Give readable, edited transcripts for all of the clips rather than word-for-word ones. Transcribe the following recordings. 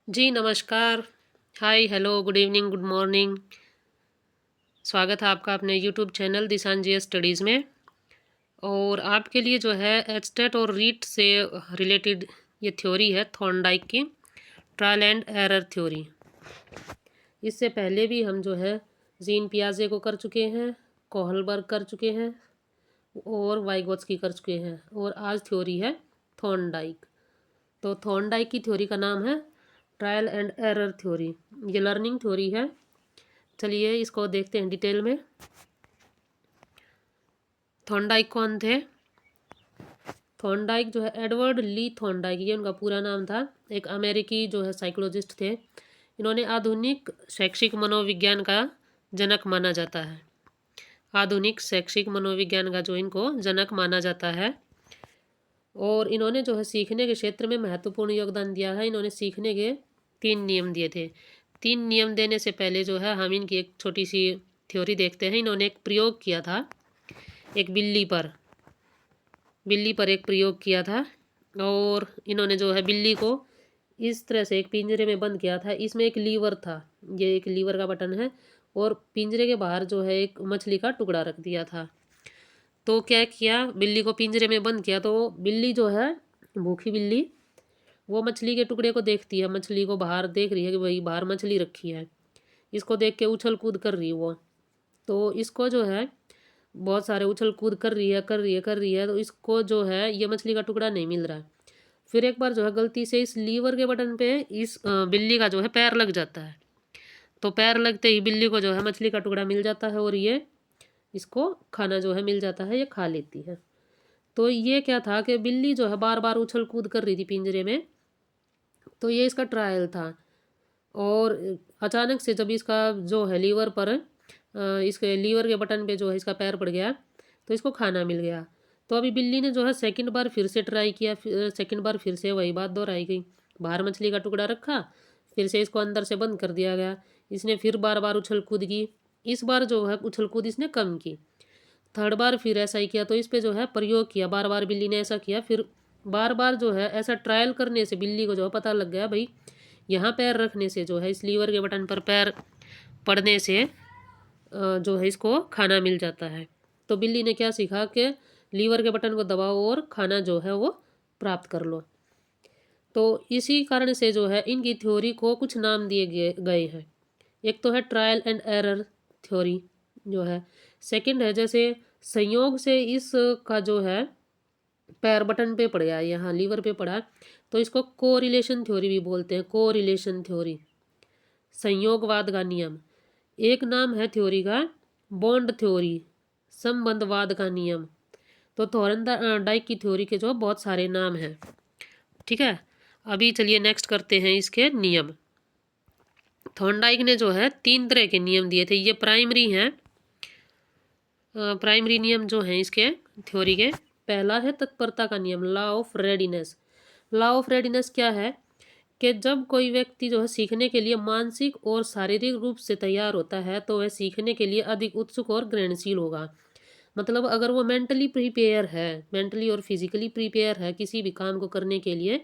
जी नमस्कार। Hi, hello, good evening, good morning. स्वागत है आपका अपने YouTube channel Dishan ji studies में। और आपके लिए जो है एचटेट और रीट से रिलेटेड ये थ्योरी है थॉर्नडाइक की, ट्रायल एंड एरर थ्योरी। इससे पहले भी हम जो है जीन पियाजे को कर चुके हैं, कोहलबर्ग कर चुके हैं और वाइगोत्स्की कर चुके हैं, और आज थ्योरी है थॉर्नडाइक। तो थॉर्नडाइक की थ्योरी का नाम है ट्रायल एंड एरर थ्योरी। ये लर्निंग थ्योरी है। चलिए इसको देखते हैं डिटेल में। थॉर्नडाइक कौन थे? थॉर्नडाइक जो है एडवर्ड ली थॉर्नडाइक, ये उनका पूरा नाम था। एक अमेरिकी जो है साइकोलॉजिस्ट थे। इन्होंने आधुनिक शैक्षिक मनोविज्ञान का जनक माना जाता है। आधुनिक शैक्षिक मनोविज्ञान का जो इनको जनक माना जाता है। और इन्होंने जो है सीखने के क्षेत्र में महत्वपूर्ण योगदान दिया है। इन्होंने सीखने के 3 नियम दिए थे। 3 नियम देने से पहले जो है हम इनकी एक छोटी सी थ्योरी देखते हैं। इन्होंने एक प्रयोग किया था, एक बिल्ली पर एक प्रयोग किया था। और इन्होंने जो है बिल्ली को इस तरह से एक पिंजरे में बंद किया था। इसमें एक लीवर था, ये एक लीवर का बटन है, और पिंजरे के बाहर जो है एक मछली का टुकड़ा रख दिया था। तो क्या किया, बिल्ली को पिंजरे में बंद किया तो बिल्ली जो है, भूखी बिल्ली, वो मछली के टुकड़े को देखती है, मछली को बाहर देख रही है कि भाई बाहर मछली रखी है। इसको देख के उछल कूद कर रही है वो। तो इसको जो है बहुत सारे उछल कूद कर रही है, तो इसको जो है ये मछली का टुकड़ा नहीं मिल रहा है। फिर एक बार जो है गलती से इस लीवर के बटन पे इस बिल्ली का जो है पैर लग जाता है। तो पैर लगते ही बिल्ली को जो है मछली का टुकड़ा मिल जाता है, और ये इसको खाना जो है मिल जाता है, ये खा लेती है। तो ये क्या था कि बिल्ली जो है बार बार उछल कूद कर रही थी पिंजरे में। तो ये इसका ट्रायल था। और अचानक से जब इसका जो है लीवर पर इसके लीवर के बटन पे जो है इसका पैर पड़ गया, तो इसको खाना मिल गया। तो अभी बिल्ली ने जो है सेकंड बार फिर से ट्राई किया, सेकंड बार फिर से वही बात दोहराई गई। बाहर मछली का टुकड़ा रखा, फिर से इसको अंदर से बंद कर दिया गया। इसने फिर बार बार उछल कूद की। इस बार जो है उछल कूद इसने कम की। थर्ड बार फिर ऐसा ही किया, तो इस पे जो है प्रयोग किया, बार बार बिल्ली ने ऐसा किया। फिर बार बार जो है ऐसा ट्रायल करने से बिल्ली को जो है पता लग गया भाई यहाँ पैर रखने से जो है इस लीवर के बटन पर पैर पड़ने से जो है इसको खाना मिल जाता है। तो बिल्ली ने क्या सीखा कि लीवर के बटन को दबाओ और खाना जो है वो प्राप्त कर लो। तो इसी कारण से जो है इनकी थ्योरी को कुछ नाम दिए गए हैं। एक तो है ट्रायल एंड एरर थ्योरी जो है। सेकंड है जैसे संयोग से इस का जो है पैर बटन पे पड़ गया, यहाँ लीवर पे पड़ा, तो इसको कोरिलेशन थ्योरी भी बोलते हैं। कोरिलेशन थ्योरी, संयोगवाद का नियम। एक नाम है थ्योरी का बॉन्ड थ्योरी, संबंधवाद का नियम। तो थॉर्नडाइक की थ्योरी के जो बहुत सारे नाम हैं। ठीक है, अभी चलिए नेक्स्ट करते हैं इसके नियम। थॉर्नडाइक ने जो है 3 तरह के नियम दिए थे, ये प्राइमरी हैं। प्राइमरी नियम जो हैं इसके थ्योरी के, पहला है तत्परता का नियम, law of readiness. Law of readiness क्या है कि जब कोई व्यक्ति जो है सीखने के लिए मानसिक और शारीरिक रूप से तैयार होता है तो वह सीखने के लिए अधिक उत्सुक और ग्रहणशील होगा। मतलब अगर वो मेंटली प्रिपेयर है, मेंटली और फिजिकली प्रिपेयर है किसी भी काम को करने के लिए,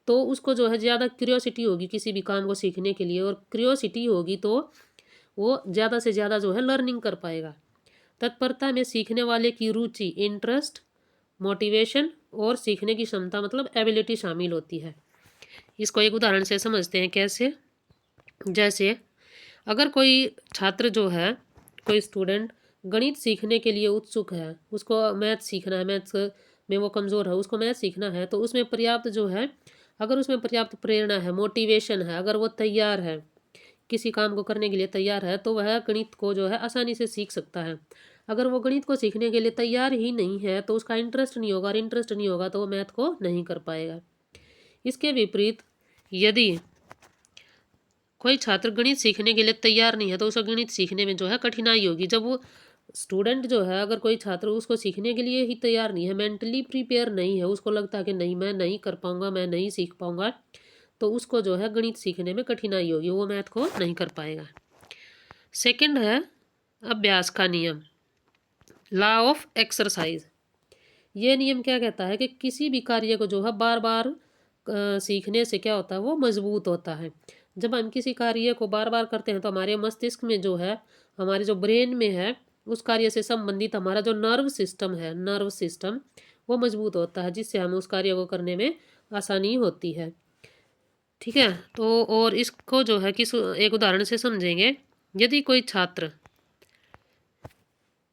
तो उसको जो है ज़्यादा क्यूरियोसिटी होगी किसी भी काम को सीखने के लिए, और क्यूरियोसिटी होगी तो वो ज़्यादा से ज़्यादा जो है लर्निंग कर पाएगा। तत्परता में सीखने वाले की रुचि, इंटरेस्ट, मोटिवेशन और सीखने की क्षमता मतलब एबिलिटी शामिल होती है। इसको एक उदाहरण से समझते हैं कैसे। जैसे अगर कोई छात्र जो है, कोई स्टूडेंट गणित सीखने के लिए उत्सुक है, उसको मैथ सीखना है, मैथ्स में वो कमज़ोर है, उसको मैथ सीखना है, तो उसमें पर्याप्त जो है, अगर उसमें पर्याप्त प्रेरणा है, मोटिवेशन है, अगर वो तैयार है, किसी काम को करने के लिए तैयार है, तो वह गणित को जो है आसानी से सीख सकता है। अगर वो गणित को सीखने के लिए तैयार ही नहीं है तो उसका इंटरेस्ट नहीं होगा, और इंटरेस्ट नहीं होगा तो वो मैथ को नहीं कर पाएगा। इसके विपरीत यदि कोई छात्र गणित सीखने के लिए तैयार नहीं है तो उसे गणित सीखने में जो है कठिनाई होगी। जब वो स्टूडेंट जो है, अगर कोई छात्र उसको सीखने के लिए ही तैयार नहीं है, मेंटली प्रिपेयर नहीं है, उसको लगता है कि नहीं मैं नहीं कर पाऊंगा, मैं नहीं सीख पाऊंगा, तो उसको जो है गणित सीखने में कठिनाई होगी, वो मैथ को नहीं कर पाएगा। सेकंड है अभ्यास का नियम, लॉ ऑफ एक्सरसाइज। ये नियम क्या कहता है कि किसी भी कार्य को जो है बार बार सीखने से क्या होता है, वो मजबूत होता है। जब हम किसी कार्य को बार बार करते हैं तो हमारे मस्तिष्क में जो है, हमारे जो ब्रेन में है, उस कार्य से संबंधित हमारा जो नर्व सिस्टम वो मजबूत होता है, जिससे हमें उस कार्य को करने में आसानी होती है। ठीक है। तो और इसको जो है किस एक उदाहरण से समझेंगे। यदि कोई छात्र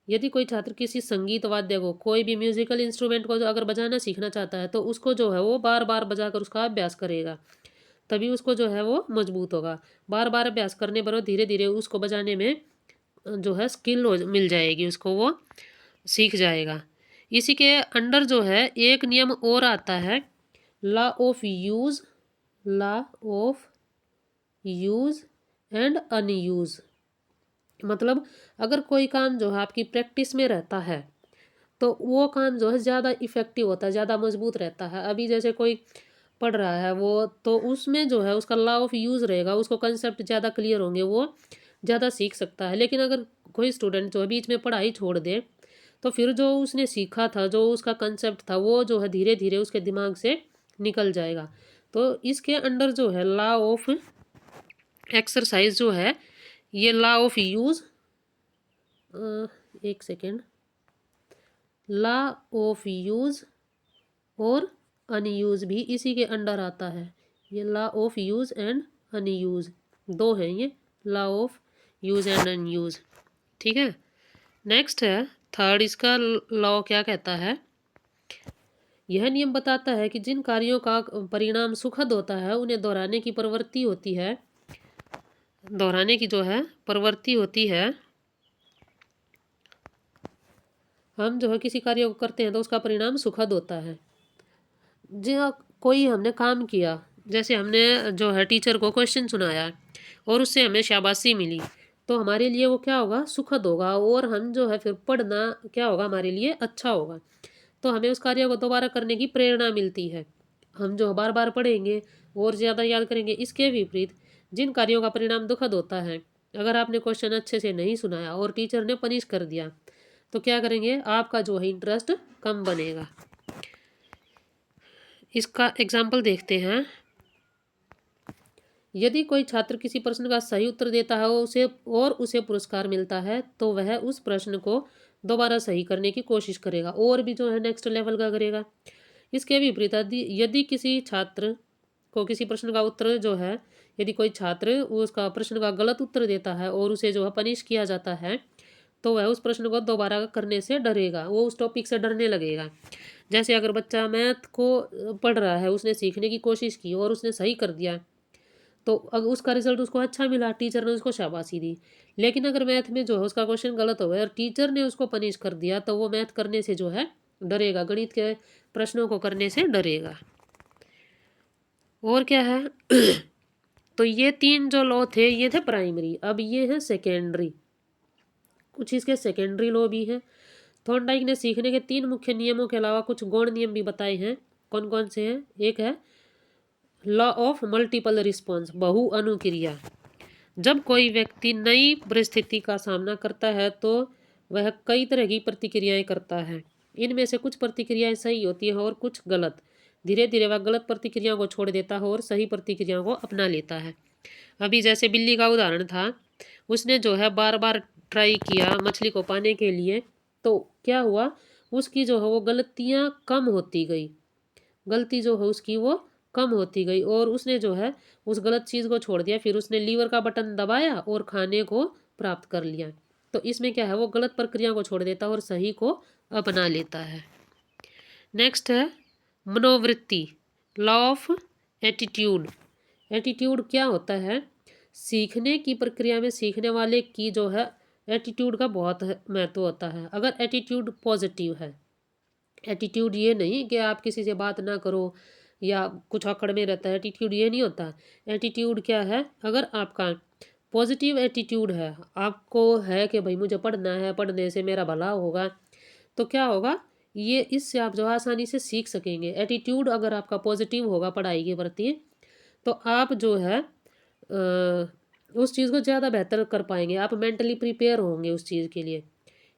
यदि कोई छात्र किसी संगीत वाद्य को, कोई भी म्यूजिकल इंस्ट्रूमेंट को जो अगर बजाना सीखना चाहता है, तो उसको जो है वो बार बार बजाकर उसका अभ्यास करेगा, तभी उसको जो है वो मजबूत होगा। बार बार अभ्यास करने पर वो धीरे धीरे उसको बजाने में जो है स्किल मिल जाएगी उसको, वो सीख जाएगा। इसी के अंडर जो है एक नियम और आता है, law of use law of use and unused. मतलब अगर कोई काम जो है आपकी प्रैक्टिस में रहता है तो वो काम जो है ज़्यादा इफ़ेक्टिव होता है, ज़्यादा मजबूत रहता है। अभी जैसे कोई पढ़ रहा है वो, तो उसमें जो है उसका लॉ ऑफ यूज़ रहेगा, उसको कंसेप्ट ज़्यादा क्लियर होंगे, वो ज़्यादा सीख सकता है। लेकिन अगर कोई स्टूडेंट जो है बीच में पढ़ाई छोड़ दे, तो फिर जो उसने सीखा था, जो उसका कंसेप्ट था, वो जो है धीरे धीरे उसके दिमाग से निकल जाएगा। तो इसके अंडर जो है लॉ ऑफ एक्सरसाइज जो है, ये लॉ ऑफ यूज़, एक सेकेंड, लॉ ऑफ यूज़ और अनयूज़ भी इसी के अंडर आता है। ये law of use and unused दो हैं, ये law of use and unused. ठीक है। नेक्स्ट है थर्ड, इसका लॉ क्या कहता है। यह नियम बताता है कि जिन कार्यों का परिणाम सुखद होता है उन्हें दोहराने की प्रवृत्ति होती है, दोहराने की जो है प्रवृत्ति होती है। हम जो है किसी कार्य को करते हैं तो उसका परिणाम सुखद होता है। जो कोई हमने काम किया, जैसे हमने जो है टीचर को क्वेश्चन सुनाया और उससे हमें शाबाशी मिली, तो हमारे लिए वो क्या होगा, सुखद होगा, और हम जो है फिर पढ़ना क्या होगा, हमारे लिए अच्छा होगा। तो हमें उस कार्य को दोबारा करने की प्रेरणा मिलती है, हम जो बार बार पढ़ेंगे और ज़्यादा याद करेंगे। इसके विपरीत जिन कार्यों का परिणाम दुखद होता है, अगर आपने क्वेश्चन अच्छे से नहीं सुनाया और टीचर ने पनिश कर दिया, तो क्या करेंगे, आपका जो है इंटरेस्ट कम बनेगा। इसका एग्जाम्पल देखते हैं। यदि कोई छात्र किसी प्रश्न का सही उत्तर देता है और उसे पुरस्कार मिलता है, तो वह उस प्रश्न को दोबारा सही करने की कोशिश करेगा और भी जो है नेक्स्ट लेवल का करेगा। इसके विपरीत यदि किसी छात्र को किसी प्रश्न का उत्तर जो है, यदि कोई छात्र उसका प्रश्न का गलत उत्तर देता है और उसे जो है पनिश किया जाता है, तो वह उस प्रश्न को दोबारा करने से डरेगा, वो उस टॉपिक से डरने लगेगा। जैसे अगर बच्चा मैथ को पढ़ रहा है, उसने सीखने की कोशिश की और उसने सही कर दिया, तो अगर उसका रिजल्ट उसको अच्छा मिला, टीचर ने उसको शाबाशी दी। लेकिन अगर मैथ में जो है उसका क्वेश्चन गलत हो गया और टीचर ने उसको पनिश कर दिया, तो वो मैथ करने से जो है डरेगा, गणित के प्रश्नों को करने से डरेगा। और क्या है तो ये तीन जो लॉ थे, ये थे प्राइमरी। अब ये है सेकेंडरी, कुछ इसके सेकेंडरी लॉ भी हैं। थॉर्नडाइक ने सीखने के तीन मुख्य नियमों के अलावा कुछ गौण नियम भी बताए हैं। कौन कौन से हैं? एक है लॉ ऑफ मल्टीपल रिस्पॉन्स, बहु अनुक्रिया। जब कोई व्यक्ति नई परिस्थिति का सामना करता है तो वह कई तरह की प्रतिक्रियाएं करता है। इनमें से कुछ प्रतिक्रियाएं सही होती हैं और कुछ गलत। धीरे धीरे वह गलत प्रतिक्रियाओं को छोड़ देता है और सही प्रतिक्रियाओं को अपना लेता है। अभी जैसे बिल्ली का उदाहरण था, उसने जो है बार बार ट्राई किया मछली को पाने के लिए, तो क्या हुआ, उसकी जो है वो गलतियाँ कम होती गई, गलती जो है उसकी वो कम होती गई, और उसने जो है उस गलत चीज़ को छोड़ दिया। फिर उसने लीवर का बटन दबाया और खाने को प्राप्त कर लिया। तो इसमें क्या है, वो गलत प्रक्रिया को छोड़ देता है और सही को अपना लेता है। नेक्स्ट है मनोवृत्ति, लॉ ऑफ एटीट्यूड। एटीट्यूड क्या होता है, सीखने की प्रक्रिया में सीखने वाले की जो है एटीट्यूड का बहुत महत्व होता है। अगर एटीट्यूड पॉजिटिव है, एटीट्यूड ये नहीं कि आप किसी से बात ना करो या कुछ अकड़ में रहता है, एटीट्यूड ये नहीं होता। एटीट्यूड क्या है, अगर आपका पॉजिटिव एटीट्यूड है, आपको है कि भाई मुझे पढ़ना है, पढ़ने से मेरा भला होगा, तो क्या होगा, ये इससे आप जो आसानी से सीख सकेंगे। एटीट्यूड अगर आपका पॉजिटिव होगा पढ़ाई के प्रति, तो आप जो है उस चीज़ को ज़्यादा बेहतर कर पाएंगे, आप मेंटली प्रिपेयर होंगे उस चीज़ के लिए।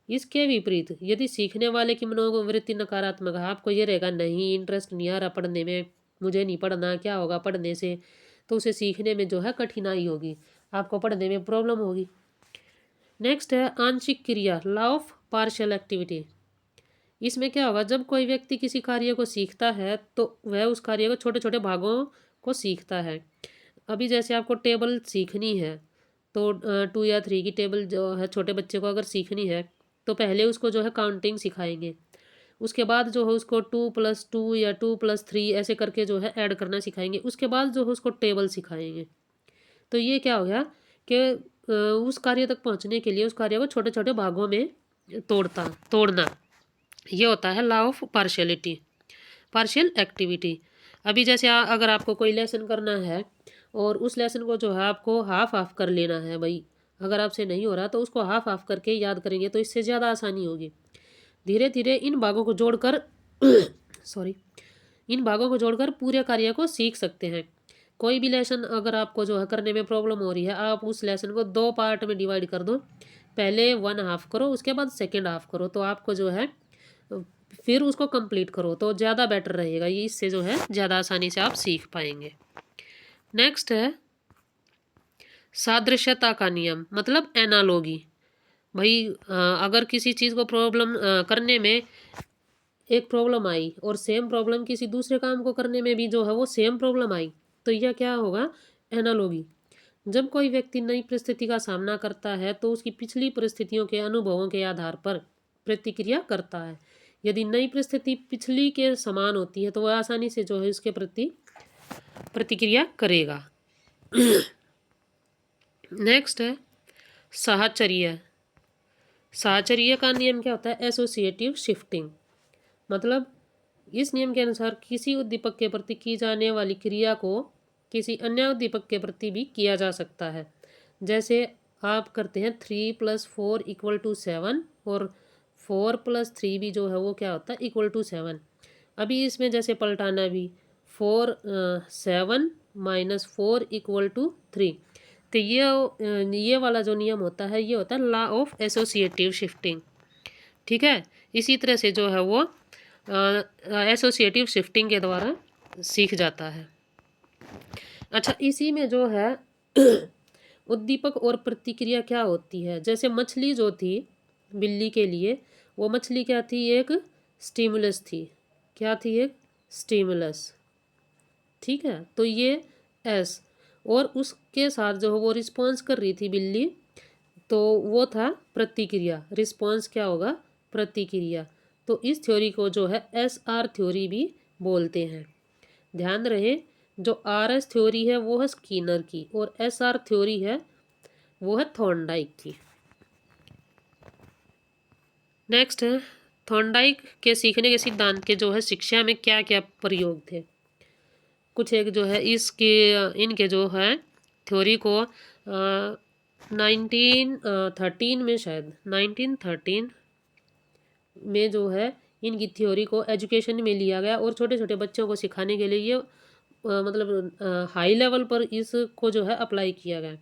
इसके विपरीत यदि सीखने वाले की मनोवृत्ति नकारात्मक है, आपको ये रहेगा नहीं इंटरेस्ट नहीं आ रहा पढ़ने में, मुझे नहीं पढ़ना, क्या होगा पढ़ने से, तो उसे सीखने में जो है कठिनाई होगी, आपको पढ़ने में प्रॉब्लम होगी। नेक्स्ट है आंशिक क्रिया, लॉ ऑफ पार्शियल एक्टिविटी। इसमें क्या होगा, जब कोई व्यक्ति किसी कार्य को सीखता है तो वह उस कार्य को छोटे छोटे भागों को सीखता है। अभी जैसे आपको टेबल सीखनी है तो 2 या 3 की टेबल जो है छोटे बच्चे को अगर सीखनी है तो पहले उसको जो है काउंटिंग सिखाएंगे, उसके बाद जो है उसको 2+2 या 2+3 ऐसे करके जो है ऐड करना सिखाएंगे, उसके बाद जो है उसको टेबल सिखाएंगे। तो ये क्या हो गया कि उस कार्य तक पहुंचने के लिए उस कार्य को छोटे छोटे भागों में तोड़ना, ये होता है law of partiality, partial activity. अभी जैसे अगर आपको कोई लेसन करना है और उस लेसन को जो है आपको हाफ हाफ कर लेना है भाई, अगर आपसे नहीं हो रहा तो उसको हाफ हाफ करके याद करेंगे तो इससे ज़्यादा आसानी होगी। धीरे धीरे इन भागों को जोड़कर सॉरी, इन भागों को जोड़कर पूरे कार्य को सीख सकते हैं। कोई भी लेसन अगर आपको जो है करने में प्रॉब्लम हो रही है, आप उस लेसन को 2 पार्ट में डिवाइड कर दो, पहले 1 हाफ करो, उसके बाद सेकेंड हाफ करो, तो आपको जो है फिर उसको कंप्लीट करो तो ज़्यादा बेटर रहेगा, ये इससे जो है ज़्यादा आसानी से आप सीख पाएंगे। नेक्स्ट है सादृश्यता का नियम, मतलब एनालॉगी। भाई अगर किसी चीज़ को प्रॉब्लम करने में एक प्रॉब्लम आई और सेम प्रॉब्लम किसी दूसरे काम को करने में भी जो है वो सेम प्रॉब्लम आई, तो यह क्या होगा, एनालॉगी। जब कोई व्यक्ति नई परिस्थिति का सामना करता है तो उसकी पिछली परिस्थितियों के अनुभवों के आधार पर प्रतिक्रिया करता है। यदि नई परिस्थिति पिछली के समान होती है तो वह आसानी से जो है उसके प्रति प्रतिक्रिया करेगा। नेक्स्ट है साहचर्य। साहचर्य का नियम क्या होता है, एसोसिएटिव शिफ्टिंग। मतलब इस नियम के अनुसार किसी उद्दीपक के प्रति की जाने वाली क्रिया को किसी अन्य उद्दीपक के प्रति भी किया जा सकता है। जैसे आप करते हैं 3+4=7 और 4+3 भी जो है वो क्या होता है =7। अभी इसमें जैसे पलटाना भी 7 - 4 = 3, तो ये वाला जो नियम होता है ये होता है लॉ ऑफ एसोसिएटिव शिफ्टिंग। ठीक है, इसी तरह से जो है वो एसोसिएटिव शिफ्टिंग के द्वारा सीख जाता है। अच्छा, इसी में जो है उद्दीपक और प्रतिक्रिया क्या होती है, जैसे मछली जो थी बिल्ली के लिए, वो मछली क्या थी, एक स्टिमुलस थी। क्या थी, एक स्टिमुलस। ठीक है, तो ये एस, और उसके साथ जो है वो रिस्पॉन्स कर रही थी बिल्ली, तो वो था प्रतिक्रिया। रिस्पॉन्स क्या होगा, प्रतिक्रिया। तो इस थ्योरी को जो है SR थ्योरी भी बोलते हैं। ध्यान रहे, जो RS थ्योरी है वो है स्किनर की और SR थ्योरी है वो है थॉर्नडाइक की। नेक्स्ट है थॉर्नडाइक के सीखने के सिद्धांत के जो है शिक्षा में क्या क्या प्रयोग थे। कुछ एक जो है इसके इनके जो है थ्योरी को 1913 में, शायद 1913 में जो है इनकी थ्योरी को एजुकेशन में लिया गया और छोटे छोटे बच्चों को सिखाने के लिए ये मतलब हाई लेवल पर इसको जो है अप्लाई किया गया।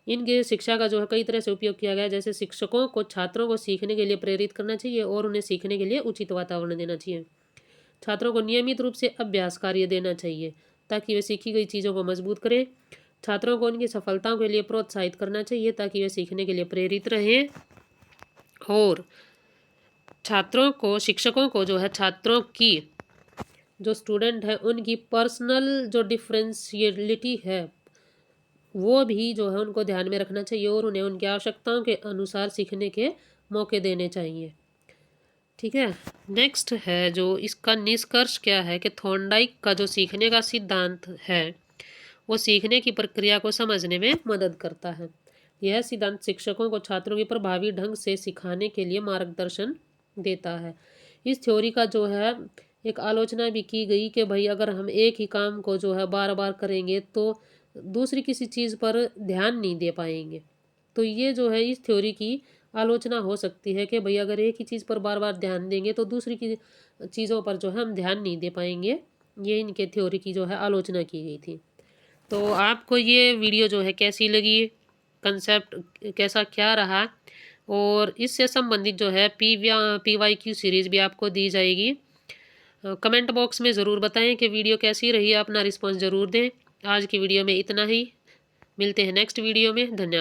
इनके शिक्षा का जो है कई तरह से उपयोग किया गया, जैसे शिक्षकों को छात्रों को सीखने के लिए प्रेरित करना चाहिए और उन्हें सीखने के लिए उचित वातावरण देना चाहिए। छात्रों को नियमित रूप से अभ्यास कार्य देना चाहिए ताकि वे सीखी गई चीज़ों को मजबूत करें। छात्रों को उनकी सफलताओं के लिए प्रोत्साहित करना चाहिए ताकि वे सीखने के लिए प्रेरित रहें। और छात्रों को, शिक्षकों को जो है छात्रों की, जो स्टूडेंट है उनकी पर्सनल जो डिफरेंशियलिटी है वो भी जो है उनको ध्यान में रखना चाहिए और उन्हें उनकी आवश्यकताओं के अनुसार सीखने के मौके देने चाहिए। ठीक है, नेक्स्ट है जो इसका निष्कर्ष क्या है कि थॉर्नडाइक का जो सीखने का सिद्धांत है वो सीखने की प्रक्रिया को समझने में मदद करता है। यह सिद्धांत शिक्षकों को छात्रों की प्रभावी ढंग से सिखाने के लिए मार्गदर्शन देता है। इस थ्योरी का जो है एक आलोचना भी की गई कि भाई अगर हम एक ही काम को जो है बार बार करेंगे तो दूसरी किसी चीज़ पर ध्यान नहीं दे पाएंगे। तो ये जो है इस थ्योरी की आलोचना हो सकती है कि भाई अगर एक ही चीज़ पर बार बार ध्यान देंगे तो दूसरी की चीज़ों पर जो है हम ध्यान नहीं दे पाएंगे। ये इनके थ्योरी की जो है आलोचना की गई थी। तो आपको ये वीडियो जो है कैसी लगी, कंसेप्ट कैसा क्या रहा, और इससे संबंधित जो है PYQ सीरीज़ भी आपको दी जाएगी। कमेंट बॉक्स में ज़रूर बताएं कि वीडियो कैसी रही, अपना रिस्पॉन्स ज़रूर दें। आज की वीडियो में इतना ही, मिलते हैं नेक्स्ट वीडियो में। धन्यवाद।